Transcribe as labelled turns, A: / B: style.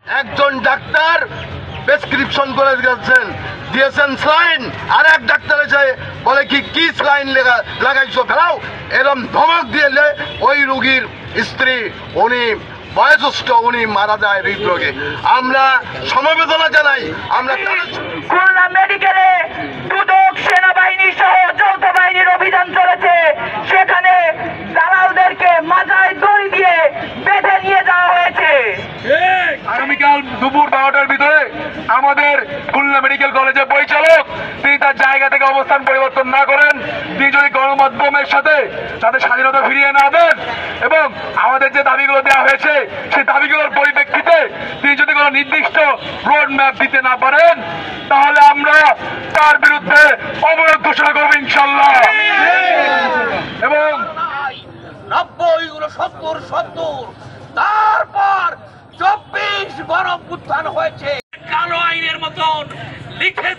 A: একজন doctor prescription করে দিয়েছেন স্লাইন, আর এক ডাক্তার এসে বলে কি স্লাইন লাগাইছো ফেলাও, এরকম ধমক দিলে ওই রুগীর স্ত্রী উনি বয়োজ্যেষ্ঠ উনি মারা যায় হৃদরোগে। আমরা সমবেদনা জানাই। আমরা
B: খুলনা মেডিকেলে দুদক সেনাবাহিনী সহ যৌথ বাহিনীর অভিযান চলেছে, সেখানে দালালদেরকে মাথায় দড়ি দিয়ে বেঁধে নিয়ে যাওয়া হয়েছে।
C: আগামীকাল দুপুর 12টার ভিতরে আমাদের খুলনা মেডিকেল কলেজের পরিচালক তিনি তার জায়গা থেকে অবস্থান পরিবর্তন না করেন, তিনি যদি গণমাধ্যমের সাথে তাদের স্বাধীনতা ফিরিয়ে না দেন এবং আমাদের যে দাবিগুলো দেওয়া হয়েছে সেই দাবিগুলোর পরিপ্রেক্ষিতে তিনি যদি কোনো নির্দিষ্ট রোড ম্যাপ দিতে না পারেন তাহলে আমরা তার বিরুদ্ধে অবরোধ ঘোষণা করবো ইনশাল্লাহ। এবং
D: 90-70 তারপর 24 গণ অভ্যুত্থান হয়েছে। কালো আইনের মতন লিখে